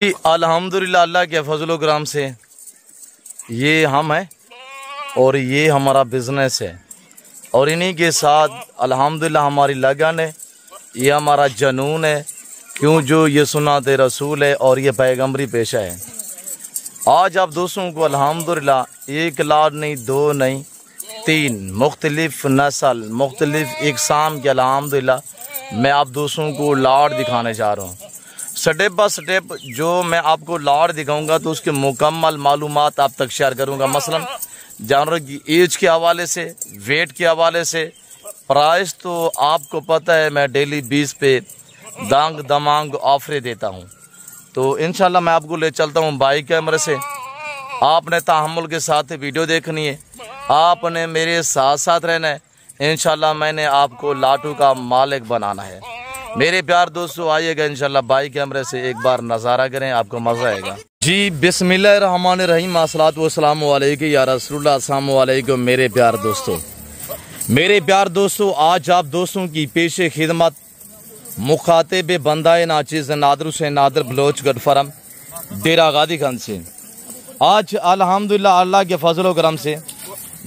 अल्हम्दुलिल्लाह अल्लाह के फजल कराम से ये हम हैं और ये हमारा बिज़नेस है और इन्हीं के साथ अल्हम्दुलिल्लाह हमारी लगन है, ये हमारा जनून है। क्यों जो ये सुन्नत रसूल है और ये पैगम्बरी पेशा है। आज आप दोस्तों को अल्हम्दुलिल्लाह एक लाड नहीं, दो नहीं, तीन मुख्तलिफ नस्ल मुख्तलिफ इकसाम के अल्हम्दुलिल्लाह मैं आप दोस्तों को लाड दिखाने जा रहा हूँ। स्टेप बाय स्टेप जो मैं आपको लाड़ दिखाऊंगा तो उसके मुकम्मल मालूमात आप तक शेयर करूंगा। मसलन जानवर की एज के हवाले से, वेट के हवाले से, प्राइस तो आपको पता है मैं डेली 20 पे दांग दमांग ऑफरें देता हूं। तो इंशाल्लाह मैं आपको ले चलता हूं बाई कैमरे से। आपने तहम्मुल के साथ वीडियो देखनी है, आपने मेरे साथ साथ रहना है। इंशाल्लाह मैंने आपको लाटू का मालिक बनाना है। मेरे प्यार दोस्तों आइएगा इंशाल्लाह बाई कैमरे से एक बार नज़ारा करें, आपको मज़ा आएगा। जी बिस्मिल्लाहिर्रहमानिर्रहीम, अस्सलातु वस्सलामु अलैका या रसूलुल्लाह, अस्सलामु अलैकुम मेरे प्यार दोस्तों आज आप दोस्तों की पेशे खिदमत मुखातिब बंदाए नाचिज़ नादर हुसैन नादर बलोच गढ़फरम डेरा गादी खान से आज अल्हम्दुलिल्लाह अल्लाह के फजल करम से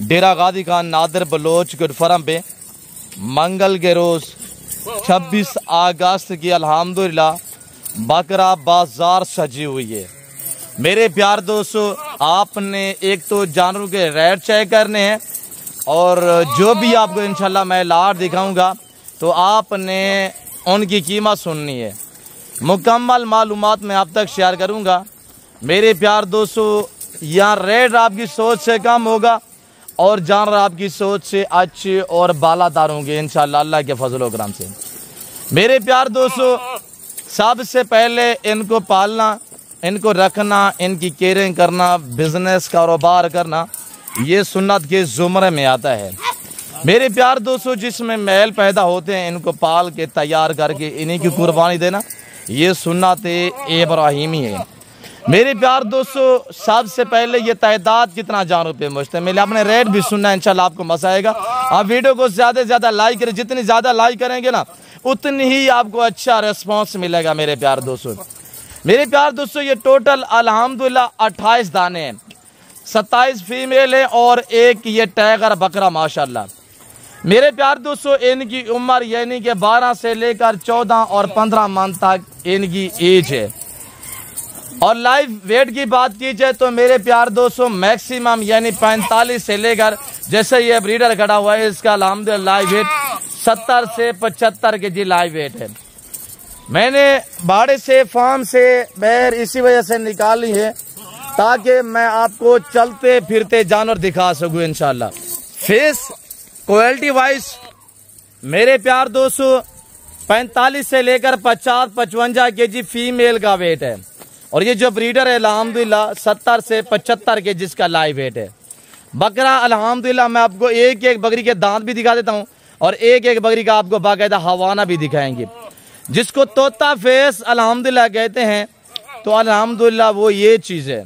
डेरा गादी खान नादर बलोच गढ़फरम पे मंगल के रोज़ 26 अगस्त की अल्हम्दुलिल्लाह बकरा बाजार सजी हुई है। मेरे प्यार दोस्तों आपने एक तो जानवरों के रेट चेक करने हैं और जो भी आपको इंशाल्लाह मैं लाड़ दिखाऊंगा तो आपने उनकी कीमत सुननी है। मुकम्मल मालूमात मैं आप तक शेयर करूंगा। मेरे प्यार दोस्तों यहाँ रेट आपकी सोच से कम होगा और जानवर आपकी सोच से अच्छे और बालादार होंगे इंशाल्लाह अल्लाह के फजल करम से। मेरे प्यार दोस्तों सबसे पहले इनको पालना, इनको रखना, इनकी केयरिंग करना, बिजनेस कारोबार करना ये सुन्नत के जुमरे में आता है। मेरे प्यार दोस्तों जिसमें मैल पैदा होते हैं इनको पाल के तैयार करके इन्हीं की कुर्बानी देना ये सुन्नत इब्राहिमी है। मेरे प्यार दोस्तों सबसे पहले ये तादाद कितना जानवर पे मुश्तमिल है, आपने रेट भी सुनना है, इंशाल्लाह आपको मजा आएगा। आप वीडियो को ज़्यादा से ज़्यादा लाइक करें, जितनी ज़्यादा लाइक करेंगे ना उतनी ही आपको अच्छा रिस्पॉन्स मिलेगा। मेरे प्यार दोस्तों ये टोटल अल्हम्दुलिल्लाह 28 दाने हैं, 27 फीमेल है और एक ये टाइगर बकरा माशाल्लाह। मेरे प्यार दोस्तों इनकी उम्र यानी कि 12 से लेकर 14 और 15 मंथ तक इनकी एज है। और लाइव वेट की बात की जाए तो मेरे प्यार दोस्तों मैक्सिमम यानी 45 से लेकर, जैसे ये ब्रीडर खड़ा हुआ है इसका अल्हम्दुलिल्लाह लाइव वेट 70 से 75 केजी लाइव वेट है। मैंने बाड़े से फार्म से बैर इसी वजह से निकाली है ताकि मैं आपको चलते फिरते जानवर दिखा सकूं इंशाल्लाह। फेस क्वालिटी वाइज मेरे प्यार दोस्तों 45 से लेकर 50-55 केजी फीमेल का वेट है और ये जो ब्रीडर है अल्हम्दुलिल्लाह 70 से 75 के जिसका लाइव वेट है। बकरा अल्हम्दुलिल्लाह मैं आपको एक एक बकरी के दांत भी दिखा देता हूँ और एक एक बकरी का आपको बाकायदा हवाना भी दिखाएंगे। जिसको तोता फेस अल्हम्दुलिल्लाह कहते हैं तो अल्हम्दुलिल्लाह वो ये चीज़ है।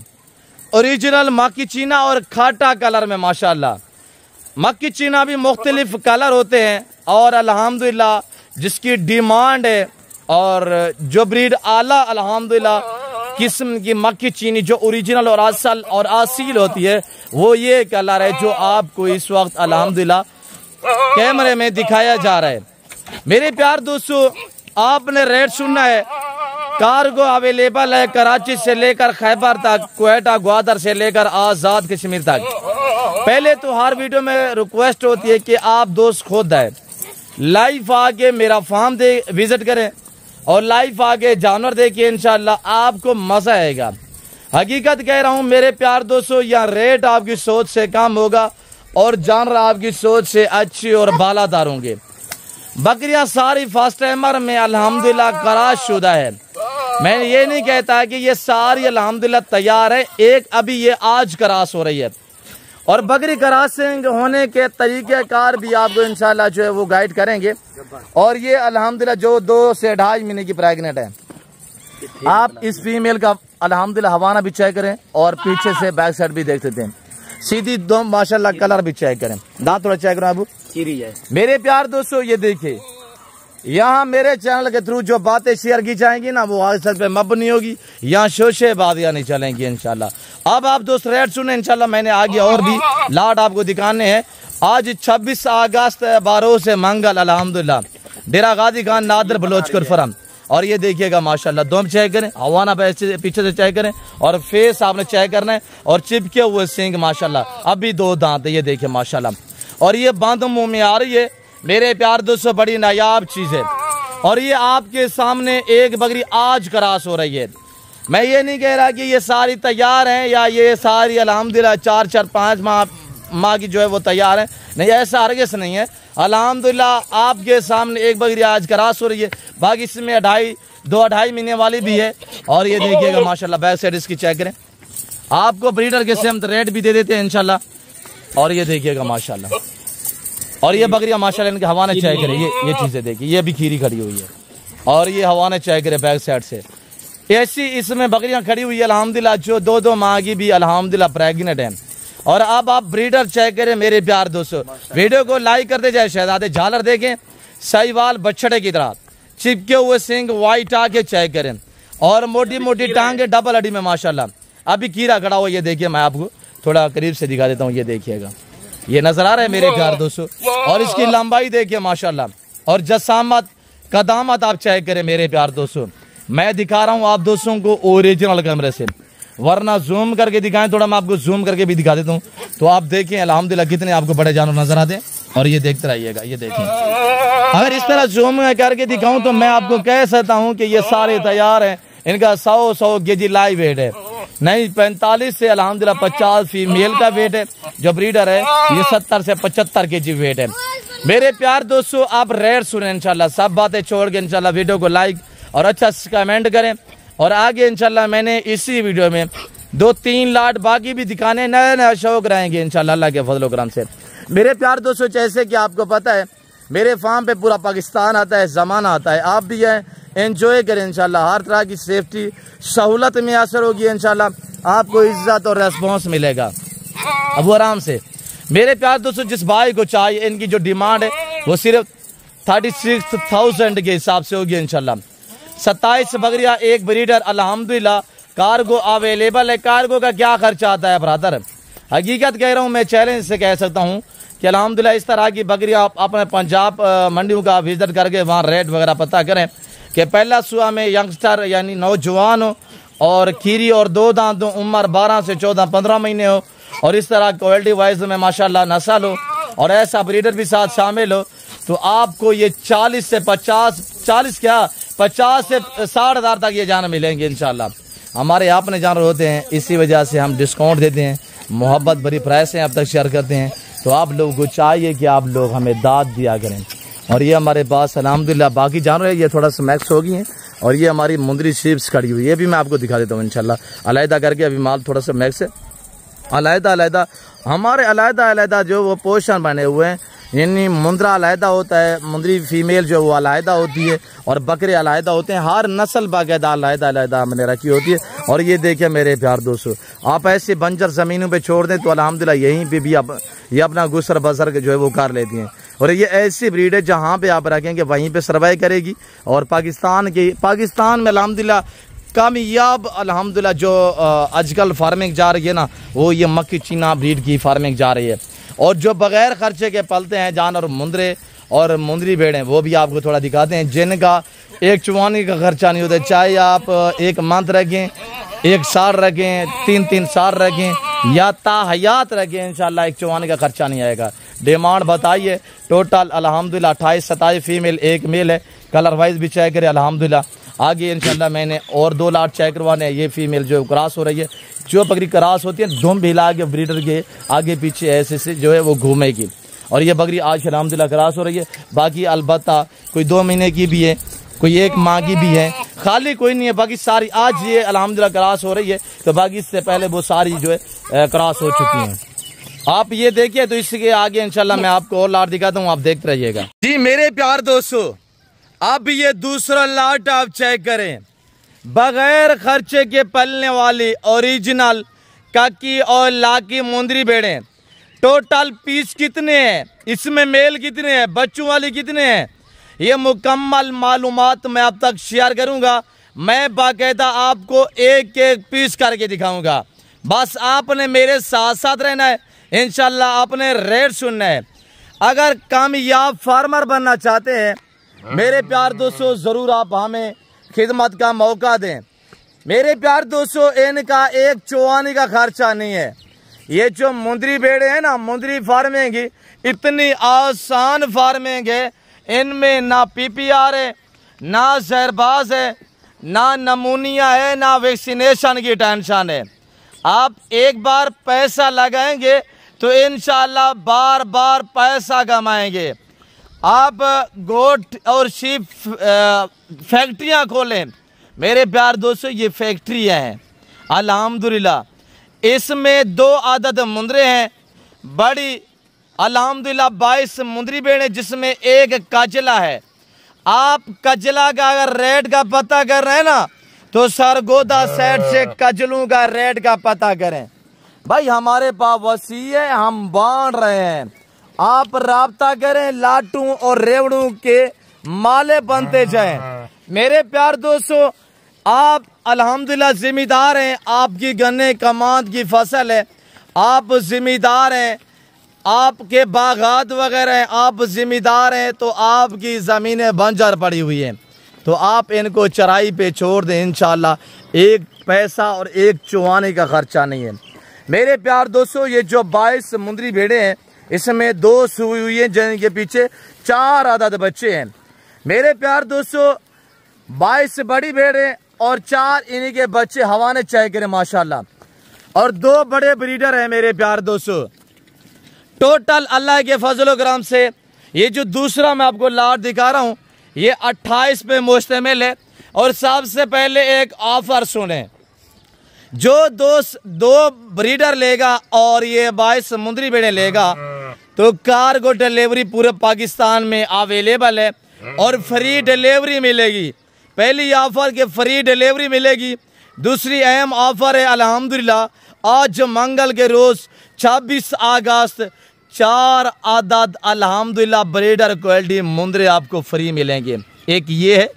ओरिजिनल मक्की चीना और खाटा कलर में माशाल्लाह। मक्की चीना भी मुख्तलिफ कलर होते हैं और अल्हम्दुलिल्लाह जिसकी डिमांड है और जो ब्रीड आला अल्हम्दुलिल्लाह किस्म की मक्की चीनी जो ओरिजिनल और असल और असील होती है वो ये कलर है जो आपको इस वक्त अल्हम्दुलिल्लाह कैमरे में दिखाया जा रहा है। मेरे प्यार दोस्तों आपने रेट सुनना है। कार्गो अवेलेबल है कराची से लेकर खैबर तक, क्वेटा ग्वादर से लेकर आज़ाद कश्मीर तक। पहले तो हर वीडियो में रिक्वेस्ट होती है कि आप दोस्त खुद आए लाइव आके मेरा फार्म दे विजिट करें और लाइव आके जानवर देखिए, इंशाल्लाह आपको मजा आएगा। हकीकत कह रहा हूँ मेरे प्यार दोस्तों यहाँ रेट आपकी सोच से कम होगा और जानवर आपकी सोच से अच्छे और बालादार होंगे। बकरियां सारी फर्स्ट टाइमर में अल्हम्दुलिल्लाह कराश शुदा है। मैं ये नहीं कहता कि ये सारी अल्हम्दुलिल्लाह तैयार है, एक अभी ये आज कराश हो रही है और बकरी करासिंग होने के तरीक़ेकार भी आपको इंशाल्लाह जो है वो गाइड करेंगे। और ये अल्हम्दुलिल्लाह जो 2 से 2.5 महीने की प्रेग्नेंट है। आप इस फीमेल का अल्हम्दुलिल्लाह हवाना भी चेक करें और पीछे से बैक साइड भी देख सकते हैं। सीधी दो माशाल्लाह कलर भी चेक करें, दांत थोड़ा चेक करें। अब मेरे प्यार दोस्तों ये देखिए यहाँ मेरे चैनल के थ्रू जो बातें शेयर की जाएंगी ना वो हकीकत पे मबनी होगी, यहाँ शोशे बादियाँ नहीं चलेंगी इंशाल्लाह। अब आप दोस्त रेट सुने इंशाल्लाह, मैंने आगे और भी लाट आपको दिखाने हैं। आज 26 अगस्त 12 से मंगल अल्हम्दुलिल्लाह डेरा गाजी खान नादर बलोच कुरफरम। और ये देखिएगा माशाल्लाह, दम चेक करें, हवाना पीछे से चेक करें और फेस आपने चेक करना है। और चिपके हुए सिंग माशाल्लाह, अभी 2 दांत है, ये देखिए माशाल्लाह। और ये बंद मुंह में आ रही है मेरे प्यार दोस्तों, बड़ी नायाब चीज़ है। और ये आपके सामने एक बकरी आज क्रॉस हो रही है। मैं ये नहीं कह रहा कि ये सारी तैयार हैं या ये सारी अल्हम्दुलिल्लाह 4-5 माह की जो है वो तैयार है, नहीं, ऐसा हरगिज़ नहीं है। अल्हम्दुलिल्लाह आपके सामने एक बकरी आज क्रॉस हो रही है, बाकी इसमें 2-2.5 महीने वाली भी है। और ये देखिएगा माशाल्लाह, बैक साइड इसकी चेक करें, आपको ब्रीडर के सेम रेट भी दे देते हैं इंशाल्लाह। और ये देखिएगा माशाल्लाह, और ये बकरियां माशाल्लाह इनके हवा ने चेक करें, ये चीज़ें देखिए, ये भी खीरी खड़ी हुई है और ये हवा ने चेक करें बैक साइड से। ऐसी इसमें बकरियां खड़ी हुई है अल्हम्दुलिल्लाह, जो 2-2 माह की भी अल्हम्दुलिल्लाह प्रेग्नेंट है। और अब आप ब्रीडर चेक करें मेरे प्यार दोस्तों, वीडियो को लाइक करते जाए। शहजादे झालर देखें, सहीवाल बछड़े की तरह, चिपके हुए सिंग वाइट आके चेक करें और मोटी मोटी टांगे डबल अड़ी में माशाल्लाह। अभी कीड़ा खड़ा हुआ, ये देखिए, मैं आपको थोड़ा करीब से दिखा देता हूँ, ये देखिएगा, ये नजर आ रहा है मेरे प्यार दोस्तों। और इसकी लंबाई देखिए माशाल्लाह, और जसामत कदामत आप चेक करें मेरे प्यार दोस्तों। मैं दिखा रहा हूँ आप दोस्तों को ओरिजिनल कैमरे से, वरना जूम करके दिखाएं, थोड़ा मैं आपको जूम करके भी दिखा देता हूँ तो आप देखें अल्हम्दुलिल्लाह कितने आपको बड़े जानवर नजर आते हैं। और ये देखते रहिएगा, ये देखें, अगर इस तरह जूम करके दिखाऊं तो मैं आपको कह सकता हूँ कि ये सारे तैयार हैं। इनका 100 केजी लाइव वेट है, नहीं 45 से अल्हम्दुलिल्लाह 50 फीमेल का वेट है। जो ब्रीडर है ये 70 से 75 केजी वेट है। मेरे प्यार दोस्तों, आप रेट सुने इंशाल्लाह, सब बातें छोड़ के इंशाल्लाह वीडियो को लाइक और अच्छा कमेंट करें। और आगे इंशाल्लाह मैंने इसी वीडियो में 2-3 लाट बाकी भी दिखाने, नए शौक रहेंगे इंशाल्लाह अल्लाह के फजल करम से। मेरे प्यार दोस्तों, जैसे कि आपको पता है मेरे फार्म पे पूरा पाकिस्तान आता है, ज़माना आता है, आप भी हैं, एंजॉय करें इंशाल्लाह। हर तरह की सेफ्टी सहूलत में असर होगी इंशाल्लाह, आपको इज्जत और रेस्पॉन्स मिलेगा अब आराम से। मेरे प्यार दोस्तों, जिस भाई को चाहिए, इनकी जो डिमांड है वो सिर्फ 36,000 के हिसाब से होगी इंशाल्लाह। 27 बकरियां एक ब्रीडर अल्हम्दुलिल्लाह, कार्गो अवेलेबल है। कार्गो का क्या खर्चा आता है ब्रदर, हकीकत कह रहा हूँ मैं, चैलेंज से कह सकता हूँ कि अल्हम्दुलिल्लाह इस तरह की बकरियां आप अपने पंजाब मंडियों का विजिट करके वहाँ रेट वगैरह पता करें कि पहला सुआ में यंगस्टर यानी नौजवान हो और खीरी और 2 दांत हो, उम्र 12 से 14-15 महीने हो और इस तरह क्वालिटी वाइज में माशाल्लाह नस्ल हो और ऐसा ब्रीडर भी साथ शामिल हो, तो आपको ये 40 से 50 से 60 हज़ार तक ये जानवर मिलेंगे इंशाल्लाह। हमारे अपने जानवर होते हैं, इसी वजह से हम डिस्काउंट देते हैं, मोहब्बत भरी प्राइस हैं अब तक शेयर करते हैं। तो आप लोगों को चाहिए कि आप लोग हमें दाद दिया करें। और ये हमारे पास अल्हम्दुलिल्लाह बाकी जानवर है, ये थोड़ा सा मैक्स हो गई हैं। और ये हमारी मुंदरी शीप्स खड़ी हुई है, ये भी मैं आपको दिखा देता हूँ इंशाल्लाह अलहदा करके। अभी माल थोड़ा सा मैक्स है, अलहदा हमारे अलहदा जो वो पोर्शन बने हुए हैं, यानी मुंद्रा अलहदा होता है, मुंदरी फीमेल जो वो अलहदा होती है और बकरे अलहदा होते हैं। हर नस्ल बाकायदा अलहदा हमने रखी होती है। और ये देखिए मेरे प्यार दोस्तों, आप ऐसे बंजर ज़मीनों पे छोड़ दें तो अल्हम्दुलिल्लाह यहीं पे भी आप ये अपना गुसर बसर के जो है वो कर लेती हैं। और ये ऐसी ब्रीड है जहाँ पे आप रखेंगे वहीं पे सर्वाइव करेगी। और पाकिस्तान में अल्हम्दुलिल्लाह कामयाब अल्हम्दुलिल्लाह जो आजकल फार्मिंग जा रही है ना, वो ये मक्की चीना ब्रीड की फार्मिंग जा रही है। और जो बगैर खर्चे के पलते हैं जानवर मुंदरे और मुंदरी भेड़ें, वो भी आपको थोड़ा दिखाते हैं, जिनका एक चुवानी का खर्चा नहीं होता। चाहे आप 1 मंथ रखें, 1 साल रखें, 3 साल रखें या ताहयात रखें, इंशाल्लाह एक चुवानी का खर्चा नहीं आएगा। डिमांड बताइए, टोटल अल्हम्दुलिल्लाह 28-27 फीमेल, 1 मेल है। कलर वाइज भी चेक करें अल्हम्दुलिल्लाह। आगे इंशाल्लाह मैंने और 2 लाट चेक करवाने हैं। ये फीमेल जो क्रॉस हो रही है, जो बकरी क्रॉस होती है दुम भी हिला के ब्रीडर के आगे पीछे ऐसे से जो है वो घूमेगी। और ये बकरी आज अल्हम्दुलिल्लाह क्रॉस हो रही है। बाकी अलबत्ता कोई 2 महीने की भी है, कोई 1 माह की भी है, खाली कोई नहीं है। बाकी सारी आज ये अल्हम्दुलिल्लाह क्रॉस हो रही है, तो बाकी इससे पहले वो सारी जो है क्रॉस हो चुकी हैं। आप ये देखिए, तो इसके आगे इंशाल्लाह मैं आपको और लाट दिखाता हूँ, आप देखते रहिएगा। जी मेरे प्यार दोस्तों, अब ये दूसरा लाट आप चेक करें, बगैर खर्चे के पलने वाली ओरिजिनल काकी और लाकी मुंदरी भेड़ें। टोटल पीस कितने हैं, इसमें मेल कितने हैं, बच्चों वाली कितने हैं, ये मुकम्मल मालूमात मैं अब तक शेयर करूंगा। मैं बाकायदा आपको एक एक पीस करके दिखाऊंगा। बस आपने मेरे साथ साथ रहना है, इंशाल्लाह आपने रेट सुनना है। अगर कामयाब फार्मर बनना चाहते हैं मेरे प्यार दोस्तों, ज़रूर आप हमें खिदमत का मौका दें। मेरे प्यार दोस्तों, इनका एक चौवानी का खर्चा नहीं है। ये जो मुंदरी भेड़े हैं ना, मुंदरी फार्मिंग इतनी आसान फार्मिंग है, इनमें ना PPR है, ना जहरबाज है, ना नमूनिया है, ना वैक्सीनेशन की टेंशन है। आप एक बार पैसा लगाएंगे तो इंशाल्लाह बार बार पैसा कमाएंगे। आप गोट और शीप फैक्ट्रियां खोलें मेरे प्यार दोस्तों, ये फैक्ट्रियां हैं अल्हम्दुलिल्लाह। इसमें 2 आदद मुंदरे हैं बड़ी, अल्हम्दुलिल्लाह 22 मुंदरी भेड़ें, जिसमें एक कजला है। आप कजला का अगर रेट का पता कर रहे हैं ना, तो सरगोदा साइड से कजलों का रेट का पता करें। भाई हमारे पास वसी है, हम बांट रहे हैं। आप राब्ता करें, लाटू और रेवड़ू के माले बनते जाएं। मेरे प्यार दोस्तों, आप अल्हम्दुलिल्लाह जिम्मेदार हैं। आपकी गन्ने कमांद की फसल है, आप जिम्मेदार हैं। आपके बागात वगैरह हैं, आप जिम्मेदार हैं। तो आपकी ज़मीनें बंजर पड़ी हुई हैं, तो आप इनको चराई पे छोड़ दें। इंशाल्लाह एक पैसा और एक चुवाने का खर्चा नहीं है। मेरे प्यार दोस्तों, ये जो 22 मुंदरी भेड़े हैं, इसमें 2 सुई हुई हैं, जिनके पीछे 4 आदद बच्चे हैं। मेरे प्यार दोस्तों, 22 बड़ी भेड़े और 4 इन्हीं के बच्चे हवाने चाय करें माशाल्लाह। और 2 बड़े ब्रीडर हैं मेरे प्यार दोस्तों। टोटल अल्लाह के फजल करम से ये जो दूसरा मैं आपको लाट दिखा रहा हूँ, ये 28 पे मुश्तमिल है। और सबसे पहले एक ऑफर सुने, जो 2 ब्रीडर लेगा और ये 22 मुंदरी भेड़े लेगा, तो कार्गो डिलीवरी पूरे पाकिस्तान में अवेलेबल है और फ्री डिलीवरी मिलेगी। पहली ऑफर के फ्री डिलीवरी मिलेगी। दूसरी अहम ऑफर है अल्हम्दुलिल्लाह, आज मंगल के रोज 26 अगस्त 4 आदद अल्हम्दुलिल्लाह ब्रीडर क्वालिटी मुंदरे आपको फ्री मिलेंगे। एक ये है,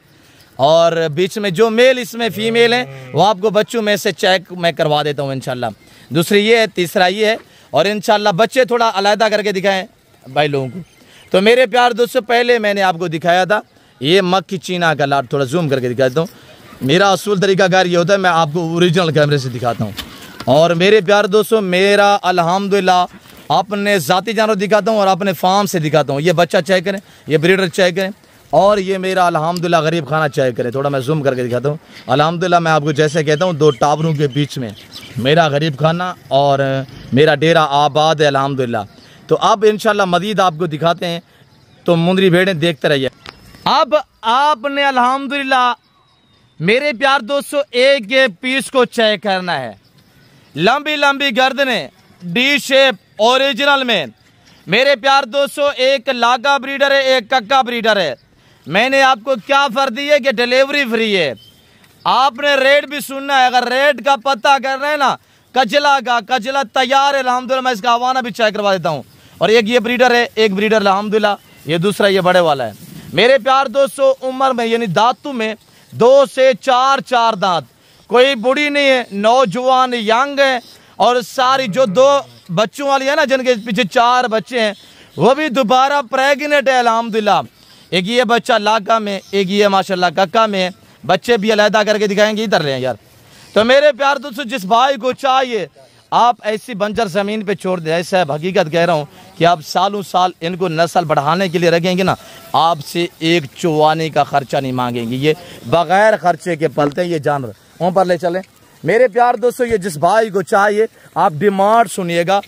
और बीच में जो मेल इसमें फीमेल हैं वो आपको बच्चों में से चेक मैं करवा देता हूँ इंशाल्लाह। दूसरी ये है, तीसरा ये है, और इंशाल्लाह बच्चे थोड़ा अलहदा करके दिखाएं भाई लोगों को। तो मेरे प्यार दोस्तों, पहले मैंने आपको दिखाया था ये मक्खी चीना का लाट, थोड़ा जूम करके दिखाता हूँ। मेरा असूल तरीकाकार ये होता है, मैं आपको ओरिजिनल कैमरे से दिखाता हूँ। और मेरे प्यार दोस्तों, मेरा अल्हम्दुलिल्लाह अपने ज़ाती जानवर दिखाता हूँ और अपने फार्म से दिखाता हूँ। ये बच्चा चेक करें, ये ब्रीडर चेक करें, और ये मेरा अल्हम्दुलिल्लाह गरीब खाना चेक करें। थोड़ा मैं जूम करके दिखाता हूँ। अल्हम्दुलिल्लाह मैं आपको जैसे कहता हूँ, 2 टावरों के बीच में मेरा गरीब खाना और मेरा डेरा आबाद है अल्हम्दुलिल्लाह। तो अब इंशाल्लाह मज़ीद आपको दिखाते हैं, तो मुंदरी भेड़ें देखते रहिए। अब आपने अल्हम्दुलिल्लाह मेरे प्यार दोस्तों एक एक पीस को चेक करना है। लंबी लंबी गर्दनें डी शेप ओरिजिनल में। मेरे प्यार दोस्तों, एक लागा ब्रीडर है, एक कक्का ब्रीडर है। मैंने आपको क्या ऑफर दी है कि डिलीवरी फ्री है। आपने रेट भी सुनना है। अगर रेट का पता कर रहे हैं ना, कजला तैयार है अल्हम्दुलिल्लाह। मैं इसका हवाना भी चेक करवा देता हूँ। और एक ये ब्रीडर है, एक ब्रीडर अल्हम्दुलिल्लाह, ये दूसरा ये बड़े वाला है। मेरे प्यार दोस्तों, उम्र में यानी दांतों में 2 से 4 दांत, कोई बूढ़ी नहीं है, नौजवान यंग है। और सारी जो 2 बच्चों वाली है ना, जिनके पीछे 4 बच्चे हैं, वो भी दोबारा प्रेग्नेंट है अल्हम्दुलिल्लाह। एक ये बच्चा लाका में, एक ये माशाल्लाह कक्का में। बच्चे भी अलहदा करके दिखाएंगे, इधर रहे यार। तो मेरे प्यार दोस्तों, जिस भाई को चाहिए आप ऐसी बंजर ज़मीन पे छोड़ दे। ऐसा है, हकीकत कह रहा हूँ कि आप सालों साल इनको नस्ल बढ़ाने के लिए रखेंगे ना, आपसे एक चुवाने का खर्चा नहीं मांगेंगे। ये बगैर खर्चे के पलते हैं ये जानवर। वहाँ पर ले चलें मेरे प्यार दोस्तों। ये जिस भाई को चाहिए आप डिमांड सुनिएगा।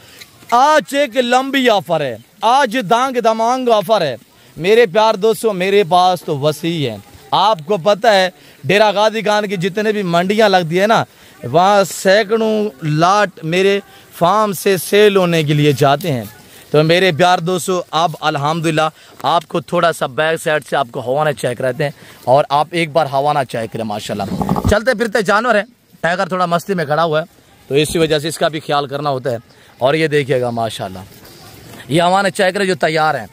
आज एक लंबी ऑफर है, आज दांग दमांग ऑफर है मेरे प्यार दोस्तों। मेरे पास तो वसी है। आपको पता है डेरा गाजी खान की जितने भी मंडियां लगती है ना, वहाँ सैकड़ों लाट मेरे फार्म से सेल होने के लिए जाते हैं। तो मेरे प्यार दोस्तों, अब अल्हम्दुलिल्लाह आपको थोड़ा सा बैक साइड से आपको हवाना चेक रहते हैं, और आप एक बार हवाना चेक करें माशाल्लाह। चलते फिरते जानवर है, टाइगर थोड़ा मस्ती में खड़ा हुआ है, तो इसी वजह से इसका भी ख्याल करना होता है। और ये देखिएगा माशाल्लाह, ये हवाना चेक करें जो तैयार हैं।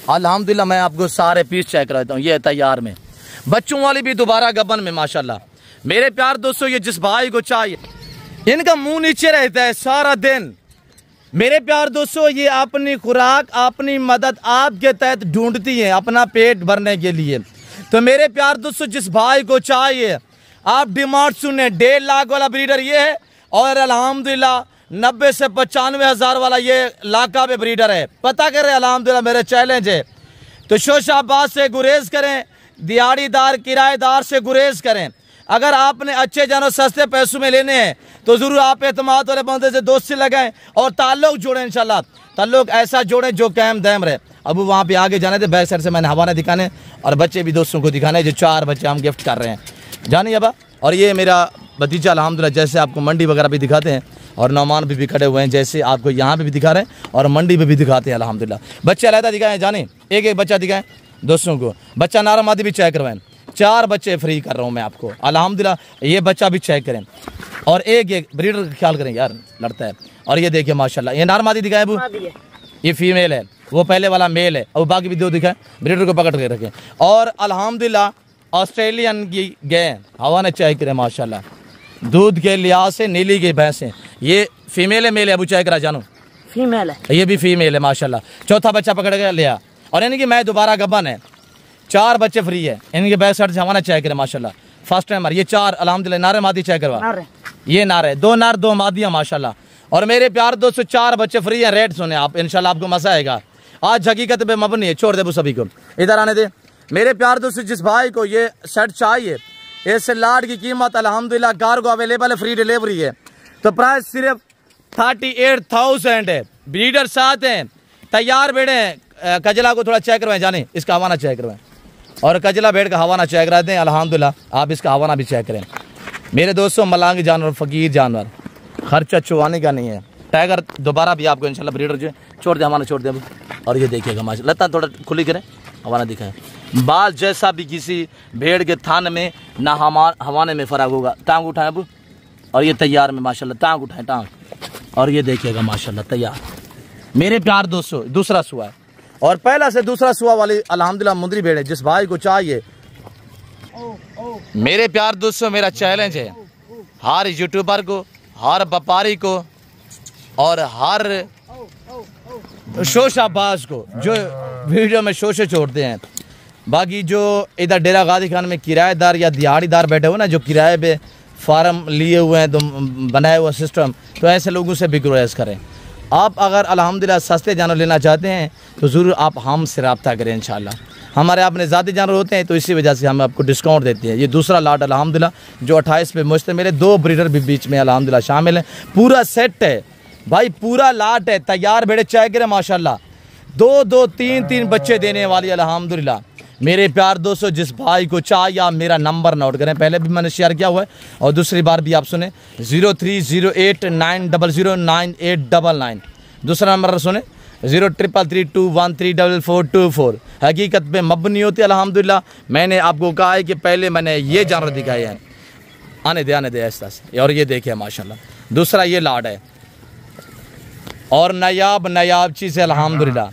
अल्हम्दुलिल्लाह मैं आपको सारे पीस चेक कराता हूँ। ये तैयार में, बच्चों वाली भी दोबारा गबन में माशाल्लाह। मेरे प्यार दोस्तों, ये जिस भाई को चाहिए, इनका मुंह नीचे रहता है सारा दिन। मेरे प्यार दोस्तों, ये अपनी खुराक, अपनी मदद आपके तहत ढूंढती है अपना पेट भरने के लिए। तो मेरे प्यार दोस्तों, जिस भाई को चाहिए, आप डिमांड सुने, 1.5 लाख वाला ब्रीडर ये है, और अल्हम्दुलिल्लाह 90 से 95 हज़ार वाला ये लाका पे ब्रीडर है। पता करें, अल्हम्दुलिल्लाह मेरे चैलेंज है। तो शोशाबाद से गुरेज करें, दिहाड़ीदार किराएदार से गुरेज करें। अगर आपने अच्छे जानवर सस्ते पैसों में लेने हैं तो ज़रूर आप एतमाद वाले बंदे से दोस्ती लगाएं और ताल्लुक जोड़ें। इंशाल्लाह ताल्लुक ऐसा जोड़ें जो कायम दायम रहे। अब वहाँ पे आगे जाने थे, बैक साइड से मैंने हवाना दिखाने और बच्चे भी दोस्तों को दिखाने, जो 4 बच्चे हम गिफ्ट कर रहे हैं, जानिए अबा। और ये मेरा भतीजा अल्हम्दुलिल्लाह, जैसे आपको मंडी वगैरह भी दिखाते हैं और नौमान भी खड़े हुए हैं, जैसे आपको यहाँ पे भी दिखा रहे हैं और मंडी में भी दिखाते हैं अल्हम्दुलिल्लाह। बच्चे अलहदा दिखाएं, जाने एक एक बच्चा दिखाएं दोस्तों को। बच्चा नारा मादी भी चेक करवाएं, 4 बच्चे फ्री कर रहा हूँ मैं आपको अल्हम्दुलिल्लाह। ये बच्चा भी चेक करें और एक ब्रीडर का ख्याल करें यार, लड़ता है। और ये देखिए माशाल्लाह, ये नार मादी दिखाएं अबू, ये फीमेल है, वो पहले वाला मेल है, और बाकी भी 2 दिखाएं। ब्रीडर को पकड़ के रखें। और अल्हम्दुलिल्लाह ऑस्ट्रेलियन की गए हवा ने चेक करें माशाल्लाह, दूध के लिहाज से नीली की भैंस है। ये फीमेल है मेल है अबू, चेक करा जानू, फीमेल है, ये भी फीमेल है माशाल्लाह। चौथा बच्चा पकड़ के लिया, और यानी कि मैं दोबारा गबन है, 4 बच्चे फ्री है। इनके बैक साइड से हमारा चेक करें माशाल्लाह, फर्स्ट टाइमर। ये 4 अल्हम्दुलिल्लाह नारे मादी चेक करवा, ये नार है, 2 नार 2 मादियाँ माशाल्लाह। और मेरे प्यार दोस्तों, 4 बच्चे फ्री हैं। रेट सुने आप, इंशाल्लाह आपको मजा आएगा। आज हकीकत पे मबनी है, छोड़ दे वो सभी को, इधर आने दे। मेरे प्यार दोस्तों, जिस भाई को ये सेट चाहिए, इस लाट की कीमत अल्हम्दुलिल्लाह, कार्गो अवेलेबल है, फ्री डिलीवरी है। तो प्राइस सिर्फ 38,000 है। ब्रीडर साथ हैं, तैयार बेड़े हैं। कजला को थोड़ा चेक करवाएं, जाने इसका हवाना चेक करवाएं, और कजला भेड़ का हवाना चेक करा दें अल्हम्दुलिल्लाह। आप इसका हवाना भी चेक करें। मेरे दोस्तों, मलांग जानवर, फ़कीर जानवर, खर्चा चुवाने का नहीं है। टाइगर दोबारा भी आपको इंशाल्लाह ब्रीडर जो छोड़ दे, हमारा छोड़ दे। और ये देखिएगा माशाल्लाह, लता थोड़ा खुली करें, हवाना दिखाएं। बाल जैसा भी किसी भेड़ के थान में ना हवाने में फ़र्क होगा। टांग उठाएं अबू, और ये तैयार में माशाल्लाह, टांग उठाएं टांग, और ये देखिएगा माशाल्लाह तैयार। मेरे प्यार दोस्तों, दूसरा सुआ है, और पहला से दूसरा सुआ वाली अल्हम्दुलिल्लाह मुंदरी भेड़ है। जिस भाई को चाहिए, मेरे प्यार दोस्तों, मेरा चैलेंज है हर यूट्यूबर को, हर व्यापारी को, और हर शोशाबाज को जो वीडियो में शोशे छोड़ते हैं। बाकी जो इधर डेरा गाजी खान में किराएदार या दिहाड़ीदार बैठे हुए ना, जो किराए पे फार्म लिए हुए हैं, तो बनाए हुआ सिस्टम, तो ऐसे लोगों से भी गुरेज करें। आप अगर अल्हम्दुलिल्लाह सस्ते जानवर लेना चाहते हैं तो ज़रूर आप हमसे रब्ता करें। इंशाल्लाह हमारे अपने ज़ाती जानवर होते हैं, तो इसी वजह से हम आपको डिस्काउंट देते हैं। ये दूसरा लाट अल्हम्दुलिल्लाह जो 28 पे मुश्तमिल, मेरे 2 ब्रीडर भी बीच में अल्हम्दुलिल्लाह शामिल हैं। पूरा सेट है भाई, पूरा लाट है, तैयार भेड़े चेक करें माशाल्लाह। 2-2, 3-3 बच्चे देने वाली अल्हम्दुलिल्लाह। मेरे प्यार दोस्तों, जिस भाई को चाहिए आप मेरा नंबर नोट करें, पहले भी मैंने शेयर किया हुआ है और दूसरी बार भी आप सुने, 030890098899। दूसरा नंबर सुने 0333213444। हकीकत पे मबनी होती है अल्हम्दुलिल्लाह। मैंने आपको कहा है कि पहले मैंने ये जानवर दिखाए हैं, आने दे ऐसा से। और ये देखिए माशाल्लाह, दूसरा ये लाड है, और नायाब चीज़ है अल्हम्दुलिल्लाह।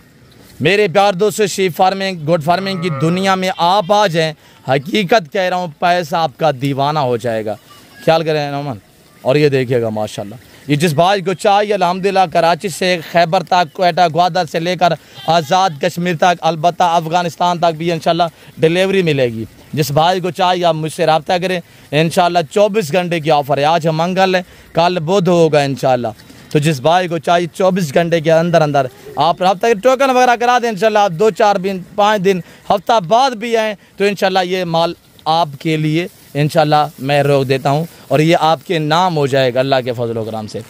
मेरे प्यार दोस्तों, शीप फार्मिंग, गोट फार्मिंग की दुनिया में आप आ जाएँ, हकीकत कह रहा हूँ, पैसा आपका दीवाना हो जाएगा, ख्याल करें नौमान। और ये देखिएगा माशाल्लाह, ये जिस भाई को चाहिए अल्हम्दुलिल्लाह, कराची से खैबर तक, क्वेटा, ग्वादर से लेकर आज़ाद कश्मीर तक, अलबत्ता अफ़गानिस्तान तक भी इंशाल्लाह डिलीवरी मिलेगी। जिस भाई को चाहिए आप मुझसे रब्ता करें। इंशाल्लाह 24 घंटे की ऑफ़र है। आज हम मंगल है, कल बुध होगा इंशाल्लाह। तो जिस भाई को चाहिए 24 घंटे के अंदर अंदर आप रब्ता टोकन वगैरह करा दें। इंशाल्लाह आप 2-4 दिन, 5 दिन, हफ्ता बाद भी आएँ तो इंशाल्लाह ये माल आपके लिए इंशाल्लाह मैं रोक देता हूँ, और ये आपके नाम हो जाएगा अल्लाह के फजल व करम से।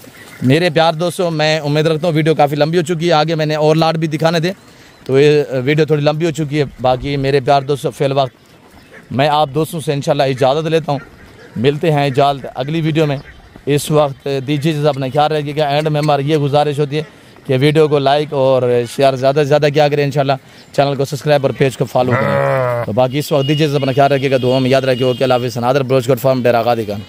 मेरे प्यार दोस्तों, मैं उम्मीद रखता हूँ वीडियो काफ़ी लंबी हो चुकी है, आगे मैंने और लाट भी दिखाने थे, तो ये वीडियो थोड़ी लंबी हो चुकी है। बाकी मेरे प्यार दोस्तों, फ़िल वक्त मैं आप दोस्तों से इंशाल्लाह इजाज़त लेता हूँ। मिलते हैं इजाज़त अगली वीडियो में। इस वक्त दीजिए अपना ख्याल रखिएगा। एंड में हमारी ये गुजारिश होती है कि वीडियो को लाइक और शेयर ज़्यादा से ज़्यादा क्या करें, इंशाल्लाह चैनल को सब्सक्राइब और पेज को फॉलो करें। तो बाकी इस वक्त दीजिए अपना ख्याल रखिएगा, दुआ में याद रखिएगा कि अल्लाह हाफ़िज़। नादर ब्लोच गोट फार्म डेरा गाजी खान।